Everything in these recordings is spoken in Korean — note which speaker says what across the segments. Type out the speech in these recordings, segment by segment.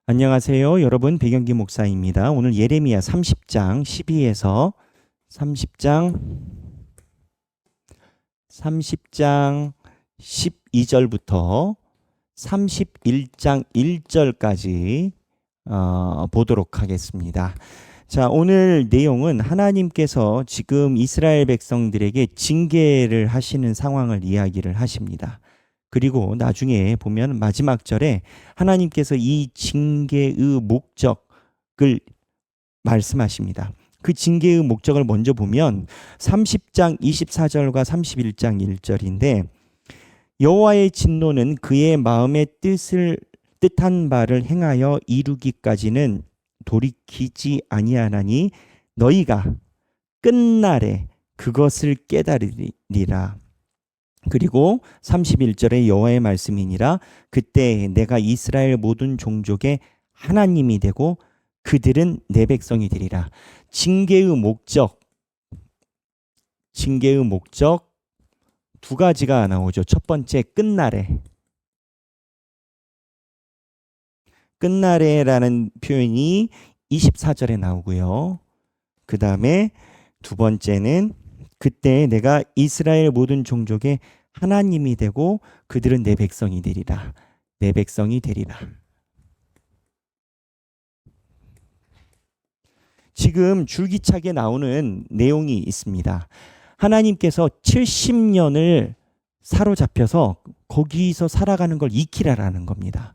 Speaker 1: 안녕하세요. 여러분, 백영기 목사입니다. 오늘 예레미야 30장 12에서 30장 12절부터 31장 1절까지 보도록 하겠습니다. 자, 오늘 내용은 하나님께서 지금 이스라엘 백성들에게 징계를 하시는 상황을 이야기를 하십니다. 그리고 나중에 보면 마지막 절에 하나님께서 이 징계의 목적을 말씀하십니다. 그 징계의 목적을 먼저 보면 30장 24절과 31장 1절인데, 여호와의 진노는 그의 마음의 뜻한 바를 행하여 이루기까지는 돌이키지 아니하나니 너희가 끝날에 그것을 깨달으리라. 그리고 31절에 여호와의 말씀이니라. 그때 내가 이스라엘 모든 종족의 하나님이 되고 그들은 내 백성이 되리라. 징계의 목적 두 가지가 나오죠. 첫 번째, 끝날에라는 표현이 24절에 나오고요. 그 다음에 두 번째는 그때 내가 이스라엘 모든 종족의 하나님이 되고 그들은 내 백성이 되리라. 내 백성이 되리라. 지금 줄기차게 나오는 내용이 있습니다. 하나님께서 70년을 사로잡혀서 거기서 살아가는 걸 익히라라는 겁니다.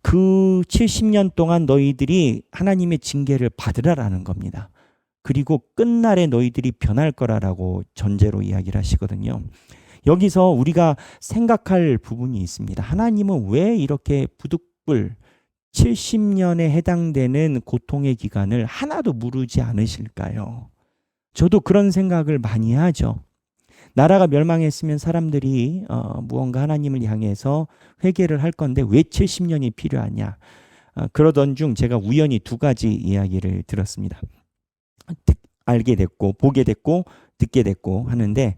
Speaker 1: 그 70년 동안 너희들이 하나님의 징계를 받으라라는 겁니다. 그리고 끝날에 너희들이 변할 거라라고 전제로 이야기를 하시거든요. 여기서 우리가 생각할 부분이 있습니다. 하나님은 왜 이렇게 부득불 70년에 해당되는 고통의 기간을 하나도 무르지 않으실까요? 저도 그런 생각을 많이 하죠. 나라가 멸망했으면 사람들이 무언가 하나님을 향해서 회개를 할 건데 왜 70년이 필요하냐. 그러던 중 제가 우연히 두 가지 이야기를 들었습니다. 알게 됐고 보게 됐고 듣게 됐고 하는데,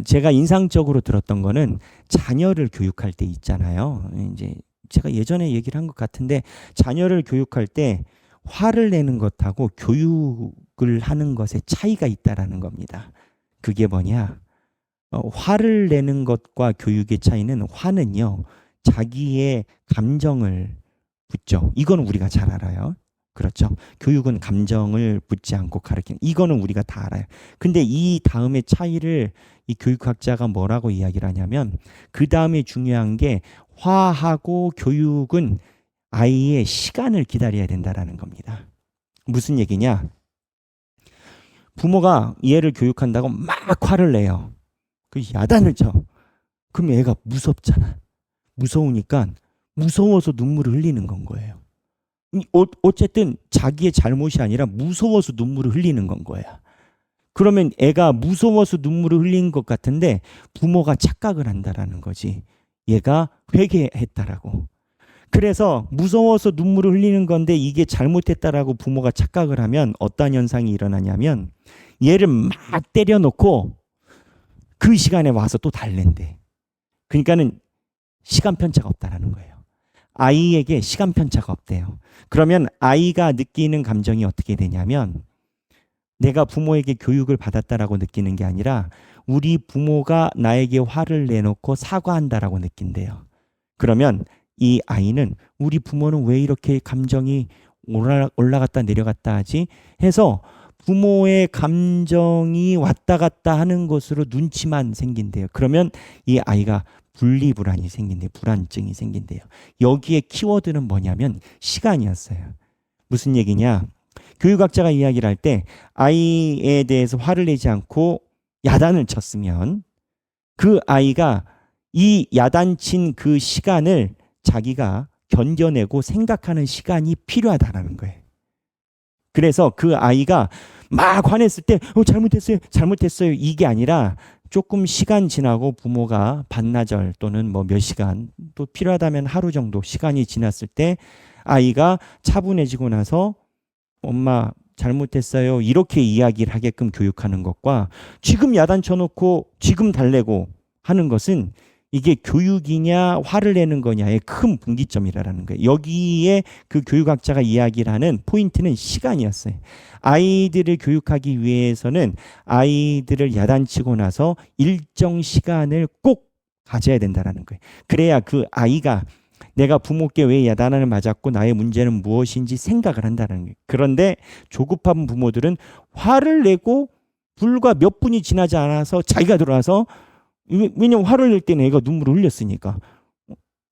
Speaker 1: 제가 인상적으로 들었던 거는 자녀를 교육할 때 있잖아요. 이제 제가 예전에 얘기를 한 것 같은데, 자녀를 교육할 때 화를 내는 것하고 교육을 하는 것에 차이가 있다라는 겁니다. 그게 뭐냐? 화를 내는 것과 교육의 차이는, 화는요 자기의 감정을 붙죠. 이건 우리가 잘 알아요. 그렇죠. 교육은 감정을 붙지 않고 가르치는, 이거는 우리가 다 알아요. 근데 이 다음의 차이를 이 교육학자가 뭐라고 이야기를 하냐면, 그 다음에 중요한 게 화하고 교육은 아이의 시간을 기다려야 된다라는 겁니다. 무슨 얘기냐? 부모가 얘를 교육한다고 막 화를 내요. 그 야단을 쳐. 그럼 애가 무섭잖아. 무서우니까 무서워서 눈물을 흘리는 건 거예요. 어쨌든 자기의 잘못이 아니라 무서워서 눈물을 흘리는 건 거야. 그러면 애가 무서워서 눈물을 흘린 것 같은데 부모가 착각을 한다라는 거지. 얘가 회개했다라고. 그래서 무서워서 눈물을 흘리는 건데 이게 잘못했다라고 부모가 착각을 하면 어떤 현상이 일어나냐면, 얘를 막 때려놓고 그 시간에 와서 또 달랜대. 그러니까는 시간 편차가 없다라는 거예요. 아이에게 시간 편차가 없대요. 그러면 아이가 느끼는 감정이 어떻게 되냐면, 내가 부모에게 교육을 받았다라고 느끼는 게 아니라 우리 부모가 나에게 화를 내놓고 사과한다라고 느낀대요. 그러면 이 아이는 우리 부모는 왜 이렇게 감정이 올라갔다 내려갔다 하지? 해서 부모의 감정이 왔다 갔다 하는 것으로 눈치만 생긴대요. 그러면 이 아이가 분리불안이 생긴대요. 불안증이 생긴대요. 여기에 키워드는 뭐냐면 시간이었어요. 무슨 얘기냐? 교육학자가 이야기를 할 때 아이에 대해서 화를 내지 않고 야단을 쳤으면 그 아이가 이 야단친 그 시간을 자기가 견뎌내고 생각하는 시간이 필요하다는 거예요. 그래서 그 아이가 막 화냈을 때 잘못했어요 이게 아니라, 조금 시간 지나고 부모가 반나절 또는 뭐 몇 시간, 또 필요하다면 하루 정도 시간이 지났을 때 아이가 차분해지고 나서 엄마 잘못했어요 이렇게 이야기를 하게끔 교육하는 것과, 지금 야단 쳐놓고 지금 달래고 하는 것은 이게 교육이냐 화를 내는 거냐의 큰 분기점이라는 거예요. 여기에 그 교육학자가 이야기를 하는 포인트는 시간이었어요. 아이들을 교육하기 위해서는 아이들을 야단치고 나서 일정 시간을 꼭 가져야 된다는 거예요. 그래야 그 아이가 내가 부모께 왜 야단을 맞았고 나의 문제는 무엇인지 생각을 한다는 거예요. 그런데 조급한 부모들은 화를 내고 불과 몇 분이 지나지 않아서 자기가 들어와서, 왜냐면 화를 낼 때는 애가 눈물을 흘렸으니까.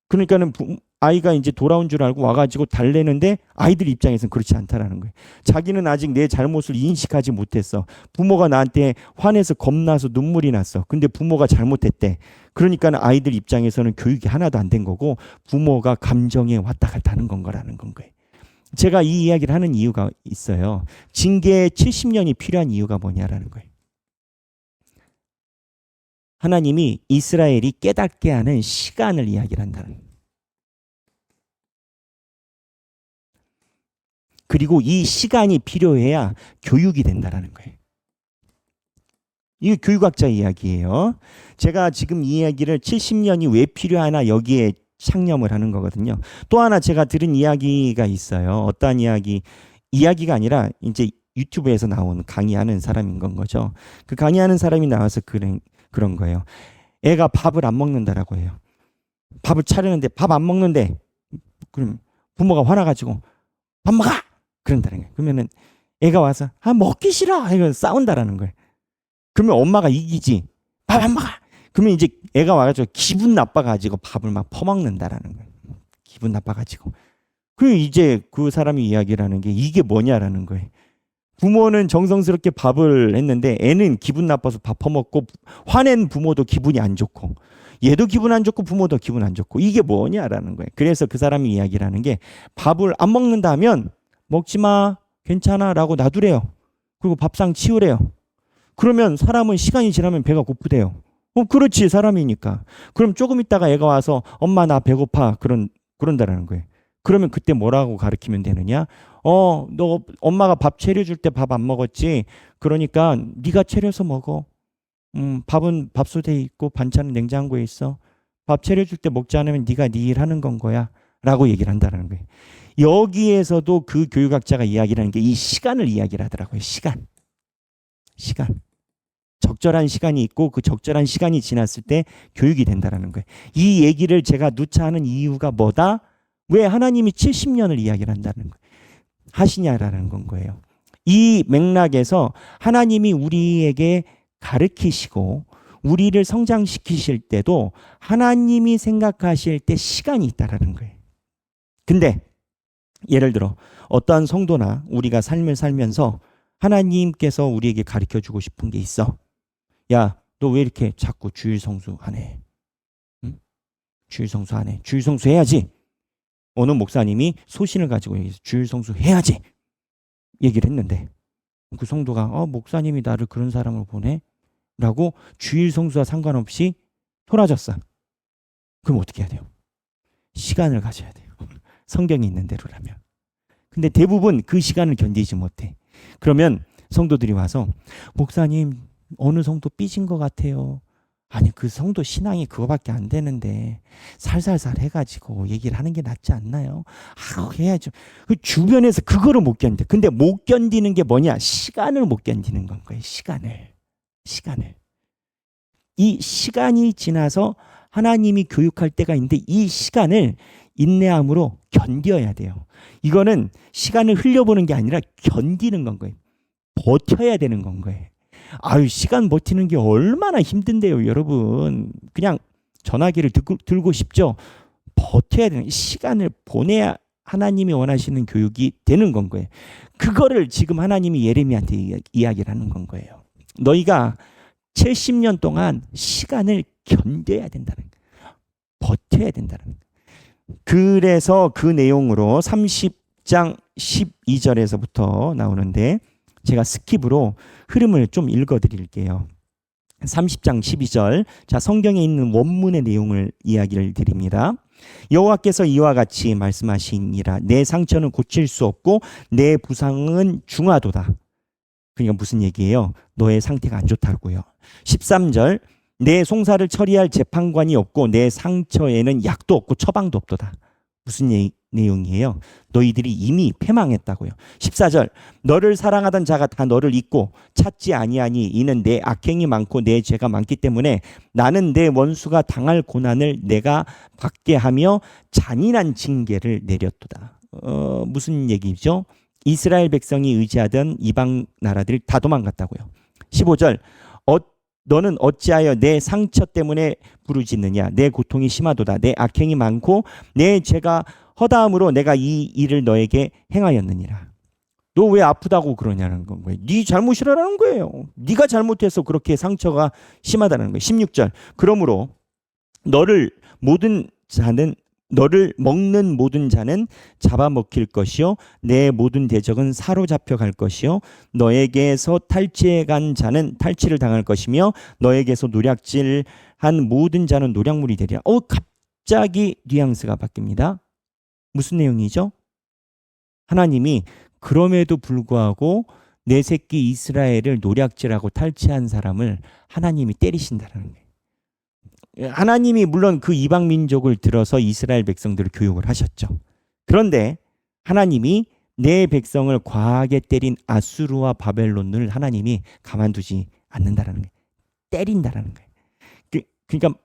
Speaker 1: 그러니까는 아이가 이제 돌아온 줄 알고 와가지고 달래는데 아이들 입장에서는 그렇지 않다라는 거예요. 자기는 아직 내 잘못을 인식하지 못했어. 부모가 나한테 화내서 겁나서 눈물이 났어. 근데 부모가 잘못했대. 그러니까는 아이들 입장에서는 교육이 하나도 안 된 거고 부모가 감정에 왔다 갔다 하는 거라는 건 거예요. 제가 이 이야기를 하는 이유가 있어요. 징계 70년이 필요한 이유가 뭐냐라는 거예요. 하나님이 이스라엘이 깨닫게 하는 시간을 이야기를 한다는 거예요. 그리고 이 시간이 필요해야 교육이 된다는 거예요. 이게 교육학자 이야기예요. 제가 지금 이 이야기를 70년이 왜 필요하나 여기에 창념을 하는 거거든요. 또 하나 제가 들은 이야기가 있어요. 어떠한 이야기가 아니라 이제 유튜브에서 나온 강의하는 사람인 건 거죠. 그 강의하는 사람이 나와서 그런 거예요. 애가 밥을 안 먹는다라고 해요. 밥을 차리는데 밥 안 먹는데, 그럼 부모가 화나가지고 밥 먹어! 그런다는 거예요. 그러면은 애가 와서 먹기 싫어! 이거 싸운다라는 거예요. 그러면 엄마가 이기지. 밥 안 먹어! 그러면 이제 애가 와가지고 기분 나빠가지고 밥을 막 퍼먹는다라는 거예요. 기분 나빠가지고. 그리고 이제 그 사람이 이야기를 하는 게 이게 뭐냐라는 거예요. 부모는 정성스럽게 밥을 했는데 애는 기분 나빠서 밥 퍼먹고, 화낸 부모도 기분이 안 좋고 얘도 기분 안 좋고 부모도 기분 안 좋고, 이게 뭐냐라는 거예요. 그래서 그 사람이 이야기를 하는 게, 밥을 안 먹는다 하면 먹지 마, 괜찮아 라고 놔두래요. 그리고 밥상 치우래요. 그러면 사람은 시간이 지나면 배가 고프대요. 그렇지, 사람이니까. 그럼 조금 있다가 애가 와서 엄마 나 배고파 그런다라는 거예요. 그러면 그때 뭐라고 가르치면 되느냐? 너 엄마가 밥 차려줄 때 밥 안 먹었지? 그러니까 네가 차려서 먹어. 밥은 밥솥에 있고 반찬은 냉장고에 있어. 밥 차려줄 때 먹지 않으면 네가 네 일 하는 건 거야 라고 얘기를 한다는 거예요. 여기에서도 그 교육학자가 이야기를 하는 게 이 시간을 이야기를 하더라고요. 시간. 적절한 시간이 있고 그 적절한 시간이 지났을 때 교육이 된다는 거예요. 이 얘기를 제가 누차 하는 이유가 뭐다? 왜 하나님이 70년을 이야기를 한다는 거예요. 하시냐라는 건 거예요. 이 맥락에서 하나님이 우리에게 가르치시고 우리를 성장시키실 때도 하나님이 생각하실 때 시간이 있다라는 거예요. 근데 예를 들어 어떠한 성도나 우리가 삶을 살면서 하나님께서 우리에게 가르쳐주고 싶은 게 있어. 야, 너 왜 이렇게 자꾸 주일 성수 안 해? 응? 주일 성수 안 해. 주일 성수 해야지. 어느 목사님이 소신을 가지고 주일 성수 해야지 얘기를 했는데, 그 성도가 목사님이 나를 그런 사람을 보내? 라고 주일 성수와 상관없이 토라졌어. 그럼 어떻게 해야 돼요? 시간을 가져야 돼요. 성경이 있는 대로라면. 근데 대부분 그 시간을 견디지 못해. 그러면 성도들이 와서, 목사님 어느 성도 삐진 것 같아요. 아니, 그 성도 신앙이 그거밖에 안 되는데 살살살 해가지고 얘기를 하는 게 낫지 않나요? 해야죠. 그 주변에서 그거를 못 견뎌. 근데 못 견디는 게 뭐냐? 시간을 못 견디는 건 거예요. 시간을. 이 시간이 지나서 하나님이 교육할 때가 있는데 이 시간을 인내함으로 견뎌야 돼요. 이거는 시간을 흘려보는 게 아니라 견디는 건 거예요. 버텨야 되는 건 거예요. 시간 버티는 게 얼마나 힘든데요, 여러분. 그냥 전화기를 들고 싶죠. 버텨야 되는, 시간을 보내야 하나님이 원하시는 교육이 되는 건 거예요. 그거를 지금 하나님이 예레미야한테 이야기를 하는 건 거예요. 너희가 70년 동안 시간을 견뎌야 된다는 거예요. 버텨야 된다는 거예요. 그래서 그 내용으로 30장 12절에서부터 나오는데, 제가 스킵으로 흐름을 좀 읽어드릴게요. 30장 12절. 자, 성경에 있는 원문의 내용을 이야기를 드립니다. 여호와께서 이와 같이 말씀하시니라. 내 상처는 고칠 수 없고 내 부상은 중하도다. 그러니까 무슨 얘기예요? 너의 상태가 안 좋다고요. 13절. 내 송사를 처리할 재판관이 없고 내 상처에는 약도 없고 처방도 없도다. 무슨 내용이에요? 너희들이 이미 패망했다고요. 14절 너를 사랑하던 자가 다 너를 잊고 찾지 아니하니 이는 내 악행이 많고 내 죄가 많기 때문에 나는 내 원수가 당할 고난을 내가 받게 하며 잔인한 징계를 내렸도다. 무슨 얘기죠? 이스라엘 백성이 의지하던 이방 나라들이 다 도망갔다고요. 15절 너는 어찌하여 내 상처 때문에 부르짖느냐? 내 고통이 심하도다. 내 악행이 많고 내 죄가 허다함으로 내가 이 일을 너에게 행하였느니라. 너 왜 아프다고 그러냐는 거예요. 네 잘못이라는 거예요. 네가 잘못해서 그렇게 상처가 심하다는 거예요. 16절 그러므로 너를 먹는 모든 자는 잡아먹힐 것이요 내 모든 대적은 사로잡혀 갈 것이요 너에게서 탈취해 간 자는 탈취를 당할 것이며 너에게서 노략질한 모든 자는 노략물이 되리라. 갑자기 뉘앙스가 바뀝니다. 무슨 내용이죠? 하나님이 그럼에도 불구하고 내 새끼 이스라엘을 노략질하고 탈취한 사람을 하나님이 때리신다는 거예요. 하나님이 물론 그 이방 민족을 들어서 이스라엘 백성들을 교육을 하셨죠. 그런데 하나님이 내 백성을 과하게 때린 아수르와 바벨론을 하나님이 가만두지 않는다라는 거예요. 때린다라는 거예요. 그러니까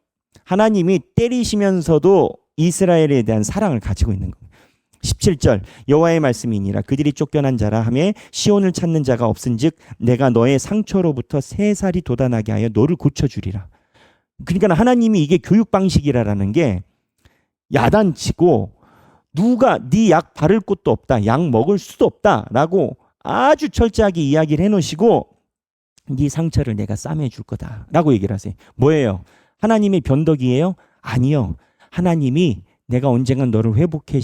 Speaker 1: 하나님이 때리시면서도 이스라엘에 대한 사랑을 가지고 있는 거예요. 17절 여호와의 말씀이니라 그들이 쫓겨난 자라 하며 시온을 찾는 자가 없은즉 내가 너의 상처로부터 새살이 돋아나게 하여 너를 고쳐주리라. 그러니까 하나님이 이게 교육 방식이라는 게 야단치고 누가 네 약 바를 곳도 없다. 약 먹을 수도 없다라고 아주 철저하게 이야기를 해놓으시고 네 상처를 내가 싸매줄 거다라고 얘기를 하세요. 뭐예요? 하나님의 변덕이에요? 아니요. 하나님이 내가 언젠간 너를 회복해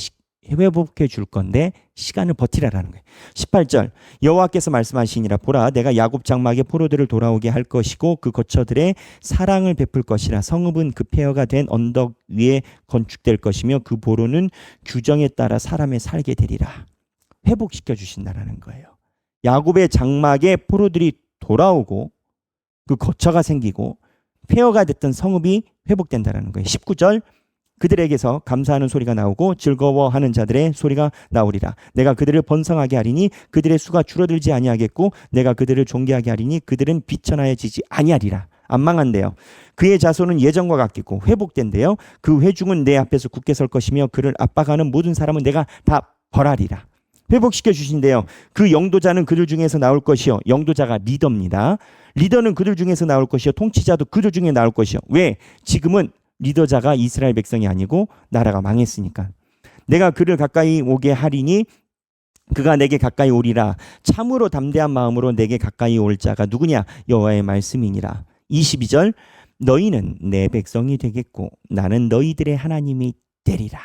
Speaker 1: 줄 건데 시간을 버티라라는 거예요. 18절 여호와께서 말씀하시니라 보라 내가 야곱 장막에 포로들을 돌아오게 할 것이고 그 거처들의 사랑을 베풀 것이라 성읍은 그 폐허가 된 언덕 위에 건축될 것이며 그 보로는 규정에 따라 사람에 살게 되리라. 회복시켜 주신다라는 거예요. 야곱의 장막에 포로들이 돌아오고 그 거처가 생기고 폐허가 됐던 성읍이 회복된다라는 거예요. 19절 그들에게서 감사하는 소리가 나오고 즐거워하는 자들의 소리가 나오리라. 내가 그들을 번성하게 하리니 그들의 수가 줄어들지 아니하겠고 내가 그들을 존귀하게 하리니 그들은 비천하여지지 아니하리라. 안 망한대요. 그의 자손은 예전과 같겠고 회복된대요. 그 회중은 내 앞에서 굳게 설 것이며 그를 압박하는 모든 사람은 내가 다 벌하리라. 회복시켜 주신대요. 그 영도자는 그들 중에서 나올 것이요. 영도자가 리더입니다. 리더는 그들 중에서 나올 것이요. 통치자도 그들 중에 나올 것이요. 왜? 지금은 리더자가 이스라엘 백성이 아니고 나라가 망했으니까. 내가 그를 가까이 오게 하리니 그가 내게 가까이 오리라. 참으로 담대한 마음으로 내게 가까이 올 자가 누구냐? 여호와의 말씀이니라. 22절 너희는 내 백성이 되겠고 나는 너희들의 하나님이 되리라.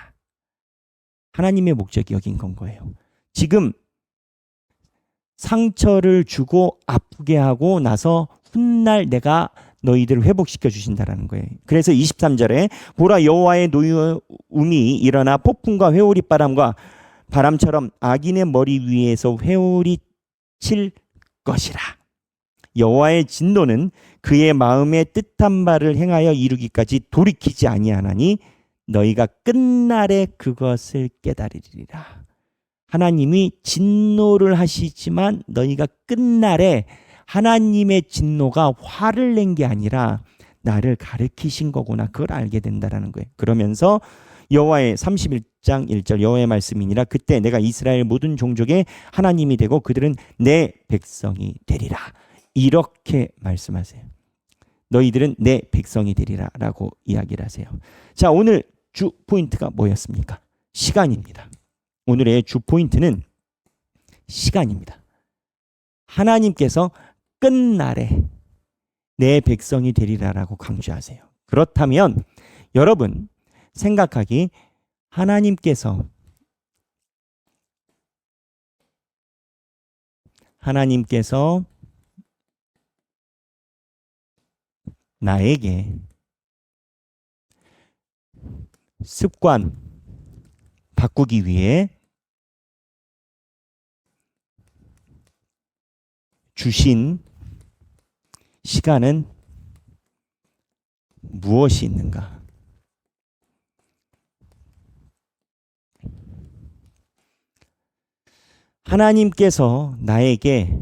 Speaker 1: 하나님의 목적이 여긴 건 거예요. 지금 상처를 주고 아프게 하고 나서 훗날 내가 너희들을 회복시켜 주신다라는 거예요. 그래서 23절에 보라 여호와의 노여움이 일어나 폭풍과 회오리 바람과 바람처럼 악인의 머리 위에서 회오리 칠 것이라. 여호와의 진노는 그의 마음에 뜻한 바를 행하여 이루기까지 돌이키지 아니하나니 너희가 끝날에 그것을 깨달으리라. 하나님이 진노를 하시지만 너희가 끝날에 하나님의 진노가 화를 낸 게 아니라 나를 가르치신 거구나. 그걸 알게 된다라는 거예요. 그러면서 여호와의 31장 1절 여호와의 말씀이니라 그때 내가 이스라엘 모든 종족의 하나님이 되고 그들은 내 백성이 되리라. 이렇게 말씀하세요. 너희들은 내 백성이 되리라 라고 이야기를 하세요. 자, 오늘 주 포인트가 뭐였습니까? 시간입니다. 오늘의 주 포인트는 시간입니다. 하나님께서 끝날에 내 백성이 되리라라고 강조하세요. 그렇다면 여러분 생각하기 하나님께서 나에게 습관 바꾸기 위해 주신 시간은 무엇이 있는가? 하나님께서 나에게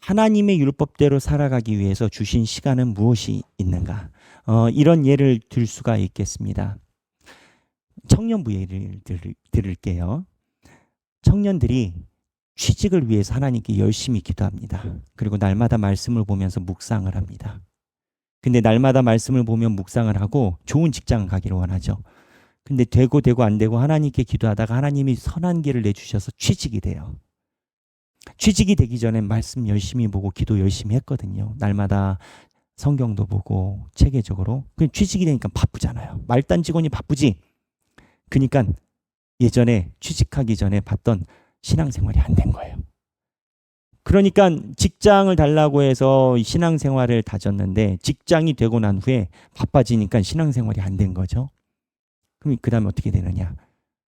Speaker 1: 하나님의 율법대로 살아가기 위해서 주신 시간은 무엇이 있는가? 이런 예를 들 수가 있겠습니다. 청년부 예를 들을게요. 청년들이 취직을 위해서 하나님께 열심히 기도합니다. 그리고 날마다 말씀을 보면서 묵상을 합니다. 근데 날마다 말씀을 보면 묵상을 하고 좋은 직장을 가기를 원하죠. 근데 되고 안 되고 하나님께 기도하다가 하나님이 선한 길을 내주셔서 취직이 돼요. 취직이 되기 전에 말씀 열심히 보고 기도 열심히 했거든요. 날마다 성경도 보고 체계적으로. 그럼 취직이 되니까 바쁘잖아요. 말단 직원이 바쁘지. 그러니까 예전에 취직하기 전에 봤던 신앙생활이 안 된 거예요. 그러니까 직장을 달라고 해서 신앙생활을 다졌는데 직장이 되고 난 후에 바빠지니까 신앙생활이 안 된 거죠. 그럼 그 다음에 어떻게 되느냐?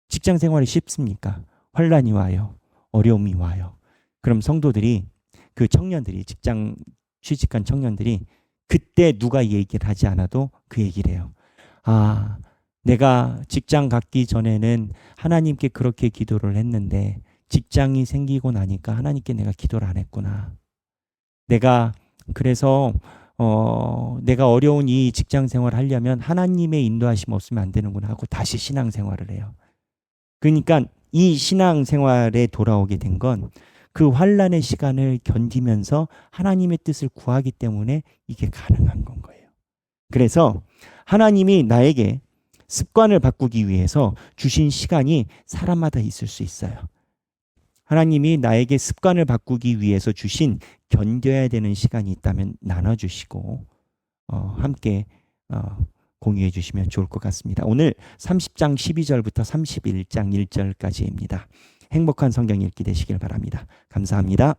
Speaker 1: 직장생활이 쉽습니까? 환란이 와요. 어려움이 와요. 그럼 성도들이, 그 청년들이, 직장 취직한 청년들이 그때 누가 얘기를 하지 않아도 그 얘기를 해요. 아, 내가 직장 갖기 전에는 하나님께 그렇게 기도를 했는데 직장이 생기고 나니까 하나님께 내가 기도를 안 했구나. 내가 그래서 내가 어려운 이 직장 생활을 하려면 하나님의 인도하심 없으면 안 되는구나 하고 다시 신앙 생활을 해요. 그러니까 이 신앙 생활에 돌아오게 된 건 그 환란의 시간을 견디면서 하나님의 뜻을 구하기 때문에 이게 가능한 건 거예요. 그래서 하나님이 나에게 습관을 바꾸기 위해서 주신 시간이 사람마다 있을 수 있어요. 하나님이 나에게 습관을 바꾸기 위해서 주신 견뎌야 되는 시간이 있다면 나눠주시고 함께 공유해 주시면 좋을 것 같습니다. 오늘 30장 12절부터 31장 1절까지입니다. 행복한 성경 읽기 되시길 바랍니다. 감사합니다.